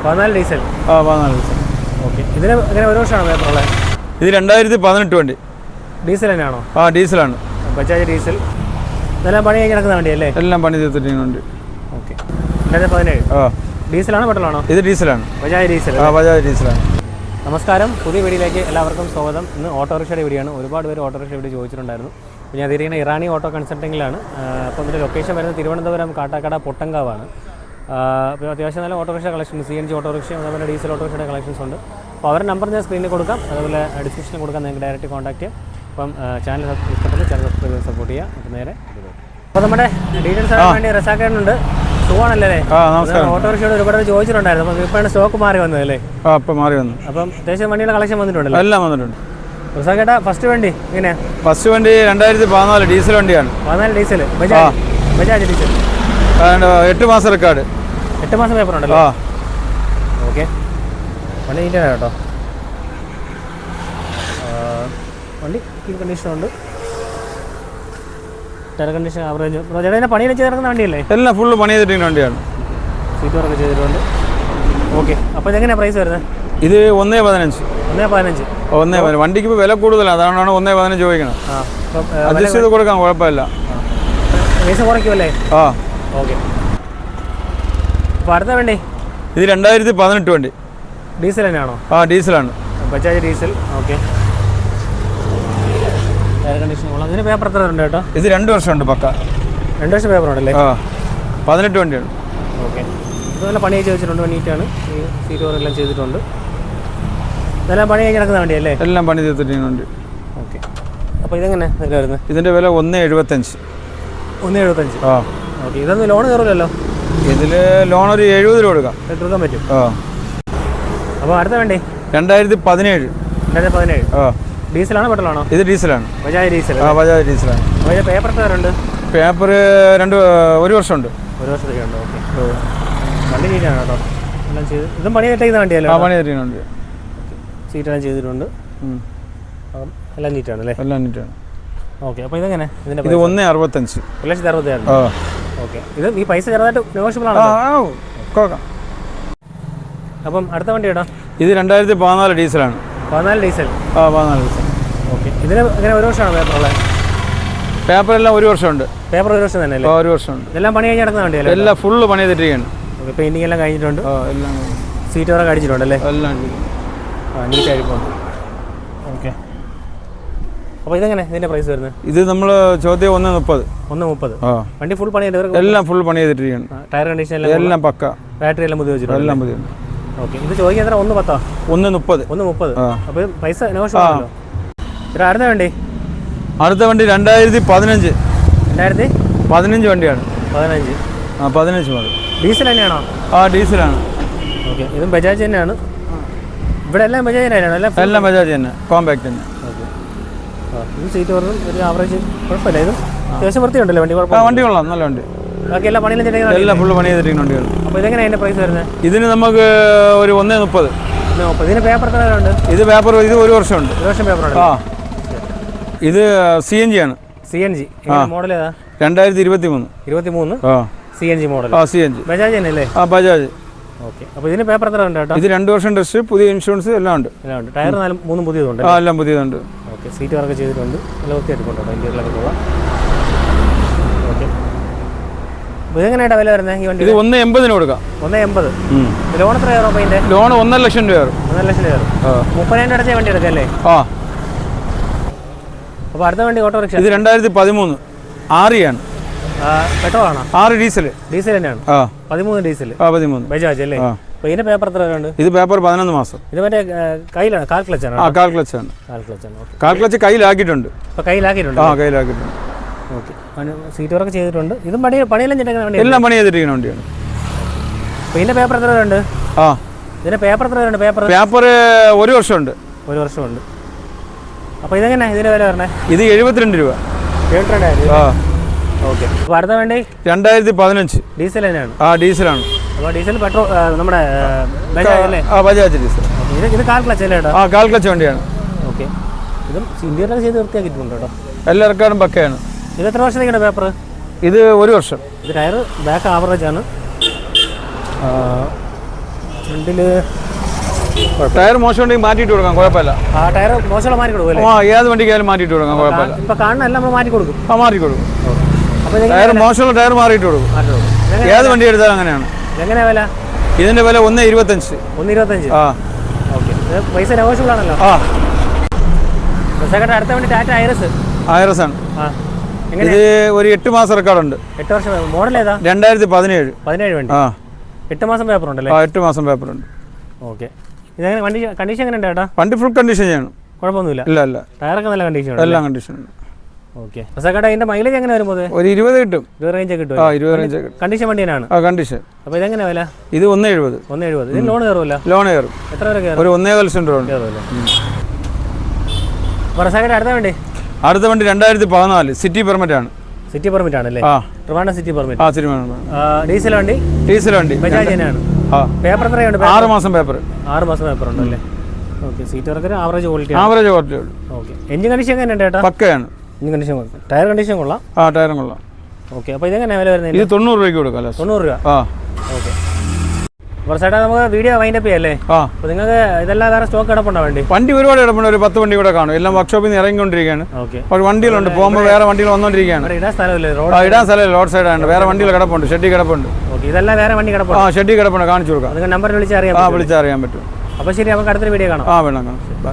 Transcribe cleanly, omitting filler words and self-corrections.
14 diesel. ആ 14 diesel. Okay. ഇതിന് എങ്ങനെ ഒരു വർഷമാണോ പേപ്പറുള്ളത്? ഇത് 2018 വണ്ടി. ഡീസൽ തന്നെയാണോ? ആ ഡീസലാണ്. ബജാജ് ഡീസൽ. ഇതെല്ലാം പണി കഴിഞ്ഞ് നടക്കുന്ന വണ്ടിയല്ലേ? എല്ലാം പണി തീർത്തിട്ടുണ്ട്. ഓക്കെ. 2017. ആ ഡീസലാണോ പെട്രോളാണോ? ഇത് ഡീസലാണ്. ബജാജ് ഡീസൽ. ആ ബജാജ് ഡീസലാണ്. നമസ്കാരം, പുതിയ വീഡിയോയിലേക്ക് എല്ലാവർക്കും സ്വാഗതം. ഇന്ന് ഓട്ടോറിക്ഷയുടെ വീഡിയോയാണ്. ഒരുപാട് പേര് ഓട്ടോറിക്ഷ വീഡിയോ ചോദിച്ചിട്ടുണ്ടായിരുന്നു. അപ്പോൾ ഞാൻ തിരികെ ഇറാനി ഓട്ടോ കൺസൾട്ടിങ്ങിലാണ്. അപ്പോൾ ഇതിൻ്റെ ലൊക്കേഷൻ വരുന്നത് തിരുവനന്തപുരം കാട്ടാക്കട പൊട്ടങ്കാവാണ്. അപ്പോൾ അത്യാവശ്യം നല്ല ഓട്ടോറിക്ഷ കളക്ഷൻ, CNG ഓട്ടോറിക്ഷ, അതുപോലെ ഡീസൽ ഓട്ടോറിക്ഷയുടെ കളക്ഷൻസ് ഉണ്ട്. അപ്പോൾ അവരുടെ നമ്പർ ഞാൻ സ്ക്രീനിൽ കൊടുക്കാം, അതുപോലെ ഡിസ്ക്രിപ്ഷനിൽ കൊടുക്കാം, നിങ്ങൾക്ക് ഡയറക്റ്റ് കോൺടാക്ട് ചെയ്യാം. അപ്പം ചാനൽ ഇഷ്ടപ്പെട്ട് ചാനൽ സബ്സ്ക്രൈബ് ചെയ്ത് സപ്പോർട്ട് ചെയ്യുക. അപ്പോൾ നേരെ അപ്പോൾ നമ്മുടെ ഡീറ്റെയിൽസ് അറിയാൻ വേണ്ടി റസാക്കാനുണ്ട്. സുഖമാണല്ലേ? ഓട്ടോറിക്ഷയോട് ഒരുപാട് ചോദിച്ചിട്ടുണ്ടായിരുന്നു. അപ്പോൾ ഇപ്പോഴാണ് സ്റ്റോക്ക് മാറി വന്നതല്ലേ? ആ ഇപ്പോൾ മാറി വന്നു. അപ്പം അത്യാവശ്യം വണ്ടിയുടെ കളക്ഷൻ വന്നിട്ടുണ്ടല്ലോ? എല്ലാം വന്നിട്ടുണ്ട്. റസാക്കേട്ടാ, ഫസ്റ്റ് വണ്ടി എങ്ങനെയാ? ഫസ്റ്റ് വണ്ടി 2014 ഡീസൽ വണ്ടിയാണ്. 14 ഡീസൽ. ബജാജ് ഡീസൽ. 8 മാസം റെക്കോർഡ്. 8 മാസം പേപ്പർ ഉണ്ടല്ലോ. ആ ഓക്കെ. വണ്ടി നീറ്റാണ് കേട്ടോ. വണ്ടി കീ കണ്ടീഷനുണ്ട്. Tyre condition average. ചേട്ടാ പണിയിൽ ചെയ്ത് നടക്കുന്ന വണ്ടിയല്ലേ? എല്ലാം ഫുള്ള് പണി ചെയ്തിട്ടുള്ള വണ്ടിയാണ്. സീറ്റ് വർക്ക് ചെയ്തിട്ടുണ്ട്. ഓക്കെ. അപ്പോൾ ഇതെങ്ങനെയാണ് പ്രൈസ് വരുന്നത്? ഇത് 1.15. 1.15. 1.15. വണ്ടിക്ക് ഇപ്പോൾ വില കൂടുതലാണ്, അതാണ് 1.15 ചോദിക്കണം. അഡ്ജസ്റ്റ് ചെയ്ത് കൊടുക്കാം, കുഴപ്പമില്ല. പൈസ കുറയ്ക്കുമല്ലേ? ആ ഓക്കെ. അപ്പോൾ അടുത്ത വണ്ടി ഇത് 2018 വണ്ടി. ഡീസൽ തന്നെയാണോ? ആ ഡീസലാണ്. Bajaj diesel. Okay. Air condition ഉള്ള ഇതിന് പേപ്പർ എത്ര ഉണ്ട് കേട്ടോ? ഇത് 2 വർഷമുണ്ട് പക്ക. 2 വർഷം പേപ്പർ ഉണ്ടല്ലേ? ആ 18 വണ്ടിയാണ്. ഓക്കെ. ഇത് നല്ല പണി ചെയ്ത് വെച്ചിട്ടുണ്ട്. നീറ്റാണ്. ഈ സീറ്റ് വർക്കെല്ലാം ചെയ്തിട്ടുണ്ട്. ഇതെല്ലാം പണി കഴിഞ്ഞ് നടക്കുന്ന വണ്ടിയല്ലേ? എല്ലാം പണി തീർത്തിട്ടുണ്ട്. ഓക്കെ. അപ്പോൾ ഇതെങ്ങനെ ഇതിൽ വരുന്നത്? ഇതിൻ്റെ വില 1.75. 1.75. ആ ഓക്കെ. ഇതൊന്നും ലോൺ കയറില്ലല്ലോ? ഇതിൽ ലോൺ ഒരു 70 രൂപ കൊടുക്കാം. എടുക്കാൻ പറ്റും. ആ. അപ്പോൾ അടുത്ത വണ്ടി 2017. 2017. ആ ഡീസലാണോ പെട്രോളാണോ? ഇത് ഡീസലാണ്. ബജാജ് ഡീസൽ. ആ ബജാജ് ഡീസലാണ്. അതിൻ്റെ പേപ്പർ എത്ര ഉണ്ട്? പേപ്പർ 1 വർഷമുണ്ട്. 1 വർഷത്തേക്ക് ഉണ്ട്. ഓക്കെ. വണ്ടി നീറ്റാണ് കേട്ടോ. എല്ലാം ചെയ്ത് ഇതും പണി ചെയ്തിരിക്കുന്ന വണ്ടിയല്ലോ? ആ പണി ചെയ്തിട്ടുണ്ട്. സീറ്റെല്ലാം ചെയ്തിട്ടുണ്ട്. എല്ലാം നീറ്റാണ് അല്ലേ? എല്ലാം നീറ്റാണ്. ഓക്കെ. അപ്പോൾ ഇതെങ്ങനെ ഇതിൻ്റെ? ഇത് 1.65. 1,60,000. ആ ഓക്കെ. ഇത് ഈ പൈസ ചെറുതായിട്ട് നെഗോഷ്യബിൾ ആണ്. നോക്കാം. അപ്പം അടുത്ത വണ്ടി കേട്ടോ. ഇത് 2014 ഡീസലാണ്. 14 ഡീസൽ. ആ 14 ഡീസൽ. ഓക്കെ. ഇതിന് എങ്ങനെ ഒരു വർഷമാണോ പേപ്പറുള്ളത്? പേപ്പറെല്ലാം 1 വർഷമുണ്ട്. പേപ്പർ 1 വർഷം തന്നെ അല്ലേ? 1 വർഷമുണ്ട്. ഇതെല്ലാം പണി കഴിഞ്ഞ് നടക്കുന്ന വണ്ടിയല്ലേ? എല്ലാം ഫുള്ള് പണി ചെയ്തിരിക്കുകയാണ്. ഓക്കെ. പെയിൻറ്റിങ് എല്ലാം കഴിഞ്ഞിട്ടുണ്ട്. ആ എല്ലാം സീറ്റ് വർക്ക് അടിച്ചിട്ടുണ്ടല്ലേ? എല്ലാം നീറ്റായിരിക്കും. ഓക്കെ. അപ്പോൾ ഇതെങ്ങനെ ഇതിൻ്റെ പ്രൈസ് വരുന്നത്? ഇത് നമ്മൾ ചോദ്യം 1.30. 1.30. ആ വണ്ടി ഫുൾ പണി ചെയ്ത് എല്ലാം ഫുൾ പണി ചെയ്തിരിക്കുകയാണ്. ടയർ കണ്ടീഷൻ എല്ലാം പക്ക. ബാറ്ററി എല്ലാം പുതിയ വെച്ചിട്ടുണ്ട്. എല്ലാം പുതിയ. ഓക്കെ. ഇത് ചോദിക്കാൻ എത്ര? 1.10. 1.30. 1.30. അപ്പോൾ പൈസ നെഗോഷ്യബിൾ ആണല്ലോ. ഇത്ര അടുത്ത വണ്ടി? അടുത്ത വണ്ടി 2015. 2015 വണ്ടിയാണ്. 15. ആ 15 മതി. ഡീസൽ തന്നെയാണോ? ആ ഡീസലാണ്. ഓക്കെ. ഇതും ബജാജ് തന്നെയാണ്. ഇവിടെ എല്ലാം ബജാജ് തന്നെയാണ്? എല്ലാം ബജാജ് തന്നെ, കോമ്പാക്ട് തന്നെ. ഓക്കെ. ഇത് സീറ്റ് പറഞ്ഞും ഒരു ആവറേജ് കുഴപ്പമില്ല. ഇത് അത്യാവശ്യം വൃത്തിയുണ്ടല്ലോ വണ്ടി? ആ കുഴപ്പമില്ല. വണ്ടി കൊള്ളാം, നല്ല വണ്ടി. ബാക്കി എല്ലാ പണിയിലും ചെയ്തിരിക്കുന്ന എല്ലാം ഫുള്ള് പണി ചെയ്തിരിക്കുന്ന വണ്ടികൾ. അപ്പോൾ ഇതെങ്ങനെയാണ് അതിൻ്റെ പ്രൈസ് വരുന്നത്? ഇതിന് നമുക്ക് ഒരു 1.30. 1.30. ഇതിന് പേപ്പർ എത്ര ഉണ്ട്? ഇത് പേപ്പർ ഇത് 1 വർഷമുണ്ട്. 1 വർഷം പേപ്പർ ഉണ്ട്. ആ ഇത് CNG ആണ്. CNG. മോഡൽ ഏതാ? 2023. 23. ആ CNG മോഡൽ. ആ CNG. ബജാജ് തന്നെ അല്ലേ? ആ ബജാജ്. ഓക്കെ. അപ്പോൾ ഇതിന് പേപ്പർ എത്ര ഉണ്ട് കേട്ടോ? ഇത് 2 വർഷം ടെസ്റ്റ്, പുതിയ ഇൻഷുറൻസ് എല്ലാം ഉണ്ട്. എല്ലാം ഉണ്ട്. ടയർ 3 പുതിയതുണ്ട്. ആ എല്ലാം പുതിയതുണ്ട്. ഓക്കെ. സീറ്റ് വർക്ക് ചെയ്തിട്ടുണ്ട്. നല്ല വൃത്തിയായിട്ട് കൊണ്ടുപോകാം. ഇന്ത്യയിലൊക്കെ പോകാം. ഓക്കെ. അപ്പോൾ ഇതെങ്ങനെയായിട്ടാണ് വില വരുന്നത് ഈ വണ്ടി? ഇത് 1.80 കൊടുക്കാം. 1.80. ലോൺ എത്ര കയറും? അപ്പോൾ ഇതിൻ്റെ ലോൺ 1.5 ലക്ഷം രൂപ കയറും. 1.5 ലക്ഷം കയറും. 30,000 അടച്ച വണ്ടി എടുക്കല്ലേ? ആ. അപ്പോൾ അടുത്ത വണ്ടി ഓട്ടോറിക്ഷ? ഇത് 2013 6 ആണ്. പെട്രോൾ ആണോ? 6 ഡീസൽ. ഡീസൽ തന്നെയാണ്. ആ 13 ഡീസൽ. ആ 13 ബജാജ് അല്ലേ? അപ്പോൾ ഇതിൻ്റെ പേപ്പർ എത്ര ഉണ്ട്? ഇത് പേപ്പർ 11 മാസം. ഇത് മറ്റേ കയ്യിലാണ്? കാൽ ക്ലച്ചാണ്? ആ കാൽ ക്ലച്ചാണ്. കാൽ ക്ലച്ചാണ്. ഓക്കെ. കാൽ ക്ലച്ച് കയ്യിലാക്കിയിട്ടുണ്ട്. അപ്പോൾ കയ്യിലാക്കിയിട്ടുണ്ട്. ആ കയ്യിലാക്കിയിട്ടുണ്ട്. ഓക്കെ. സീറ്റ് വർക്ക് ചെയ്തിട്ടുണ്ട്. ഇതും പണിയെല്ലാം ചെയ്തിരിക്കുന്ന വണ്ടി? എല്ലാം പണി ചെയ്തിരിക്കുന്ന വണ്ടിയാണ്. അപ്പോൾ ഇതിൻ്റെ പേപ്പർ എത്ര ഉണ്ട്? ആ ഇതിൻ്റെ പേപ്പർ എത്ര ഉണ്ട്? പേപ്പർ 1 വർഷമുണ്ട്. 1 വർഷമുണ്ട്. അപ്പോൾ ഇതെങ്ങനെ ഇതിൻ്റെ വില പറഞ്ഞേ? ഇത് 72 രൂപ. 72,000. ആ ഓക്കെ. അപ്പോൾ അടുത്ത വണ്ടി 2015 ഡീസൽ തന്നെയാണ്? ആ ഡീസലാണ്. അപ്പോൾ ഡീസൽ പെട്രോൾ നമ്മുടെ ബജാജ് അല്ലേ? ആ ബജാജ് ഡീസൽ. ഇത് കാൽ ക്ലച്ച് അല്ലേ കേട്ടോ? ആ കാൽ ക്ലച്ച് വണ്ടിയാണ്. ഓക്കെ. ഇതും ഇന്ത്യയിലൊക്കെ ചെയ്ത് വൃത്തിയാക്കിയിട്ടുണ്ട് കേട്ടോ. എല്ലാ ഇറക്കാരും പക്കയാണ്. ഇത് എത്ര വർഷത്തേക്കാണ് പേപ്പർ? ഇത് 1 വർഷം. ഇത് ടയർ ബാക്ക് ആവറേജ് ആണ്. ഫ്രണ്ടിൽ ടയർ മോശം ഉണ്ടെങ്കിൽ മാറ്റിയിട്ട് കൊടുക്കാം, കുഴപ്പമില്ല. ആ ടയർ മോശമുള്ള മാറ്റി കൊടുക്കും അല്ലേ? ആ ഏത് വണ്ടിക്കായാലും മാറ്റിയിട്ട് കൊടുക്കാം, കുഴപ്പമില്ല. ഇപ്പോൾ കാണുന്ന എല്ലാം നമ്മൾ മാറ്റി കൊടുക്കും. ആ മാറ്റി കൊടുക്കും. അപ്പോൾ ഇത് ടയർ മോശമുള്ള ടയർ മാറിയിട്ട് കൊടുക്കും. മാറ്റി കൊടുക്കും. ഏത് വണ്ടി എടുത്താലും അങ്ങനെയാണ്. എങ്ങനെയാ വില? ഇതിന്റെ വില 1.25. 1.25. ആ ഓക്കെ. പൈസ നെഗോഷ്യബിൾ ആണല്ലോ. ആ ബസ്സേക്കട്ടെ അടുത്ത വണ്ടി ടാറ്റ ഐറസ്. ഐറസ് ആണ്. ആ ഇത് ഒരു 8 മാസം റെക്കോർഡുണ്ട്. 8 വർഷം. മോഡൽ ഏതാ? 2017. 17 വണ്ടി. ആ 8 മാസം പേപ്പർ ഉണ്ടല്ലേ? ആ 8 മാസം പേപ്പറുണ്ട്. ഓക്കെ. ഇതെങ്ങനെ വണ്ടി കണ്ടീഷൻ എങ്ങനെയുണ്ട് ചേട്ടാ? വണ്ടി ഫുൾ കണ്ടീഷൻ ചെയ്യണം. കുഴപ്പമൊന്നുമില്ല. ഇല്ല ഇല്ല, ടയറൊക്കെ നല്ല കണ്ടീഷൻ ഉണ്ട്. എല്ലാം കണ്ടീഷൻ ഉണ്ട്. ഓക്കെ. ബസ്സേക്കട്ടെ ഇതിന്റെ മൈലേജ് എങ്ങനെ വരുമ്പോൾ? ഒരു 20 കിട്ടും. 20 റേഞ്ച് കിട്ടും. ആ 20 റേഞ്ച് കിട്ടും. കണ്ടീഷൻ വണ്ടി തന്നെയാണ്. ആ കണ്ടീഷൻ. അപ്പോൾ ഇതെങ്ങനെ വില? ഇത് 1.70. 1.70. ഇതിന് ലോൺ കയറുമല്ലോ? ലോൺ കയറും. എത്ര വരെ കയറും? ഒരു 1.25 ലക്ഷം രൂപ ഉണ്ട്. കയറുമല്ലോ. ബസ്സേക്കട്ടെ അടുത്ത വണ്ടി? അടുത്ത വണ്ടി 2014 സിറ്റി പെർമിറ്റ് ആണ്. സിറ്റി പെർമിറ്റ് ആണല്ലേ? ആ ട്രിവാൻഡ്രം സിറ്റി പെർമിറ്റ്. ആ സിറ്റി പെർമിറ്റ്. ഡീസൽ വണ്ടി? ഡീസൽ വണ്ടി. ബജാജ് തന്നെയാണ്. ആ പേപ്പർ എത്രയുണ്ട്? 6 മാസം പേപ്പർ. 6 മാസം പേപ്പർ ഉണ്ടല്ലേ? ഓക്കെ. സീറ്റ് വർക്കൊരു ആവറേജ് ക്വാളിറ്റി ആണ്. ആവറേജ് ക്വാളിറ്റി ഉള്ളൂ. ഓക്കെ. എഞ്ചിൻ കണ്ടീഷൻ എങ്ങനെയുണ്ട് ചേട്ടാ? പക്കയാണ്. എഞ്ചിൻ കണ്ടീഷൻ കൊടുക്കും. ടയർ കണ്ടീഷൻ കൊള്ളാം. ആ ടയറും കൊള്ളാം. ഓക്കെ. അപ്പോൾ ഇതെങ്ങനെയാണ് വില വരുന്നത്? ഇത് 90 രൂപയ്ക്ക് കൊടുക്കാം. 90 രൂപ. ആ ഓക്കെ. അപ്പോൾ ചേട്ടാ നമുക്ക് വീഡിയോ വൈൻഡപ്പ് ചെയ്യല്ലേ? ആ അപ്പോൾ നിങ്ങൾക്ക് ഇതെല്ലാം വേറെ സ്റ്റോക്ക് കിടപ്പുണ്ടോ വേണ്ടി? വണ്ടി ഒരുപാട് കിടപ്പുണ്ട്. ഒരു 10 വണ്ടി കൂടെ കാണും. എല്ലാം വർക്ക്ഷോപ്പിൽ നിന്ന് ഇറങ്ങിക്കൊണ്ടിരിക്കുകയാണ്. ഓക്കെ. ഒരു വണ്ടികളുണ്ട്. പോകുമ്പോൾ വേറെ വണ്ടികൾ വന്നുകൊണ്ടിരിക്കുകയാണ്. ഇവിടെ ഇടാൻ സ്ഥലമില്ലേ? ആ റോഡ് ഇടാൻ സ്ഥലമില്ല. റോഡ് സൈഡാണ്. വേറെ വണ്ടികൾ കിടപ്പുണ്ട്. ഷെഡി കിടപ്പുണ്ട്. ഓക്കെ. ഇതെല്ലാം വേറെ വണ്ടി ആ കിടപ്പുണ്ട്. ഷെഡി കിടപ്പുണ്ട്. കാണിച്ചു കൊടുക്കാം. നിങ്ങൾ നമ്പർ വിളിച്ചറിയാം. ആ വിളിച്ചറിയാൻ പറ്റും. അപ്പോൾ ശരി, നമുക്ക് അടുത്തൊരു വീഡിയോ കാണാം. ആ വേണം കാണാം. ബൈ.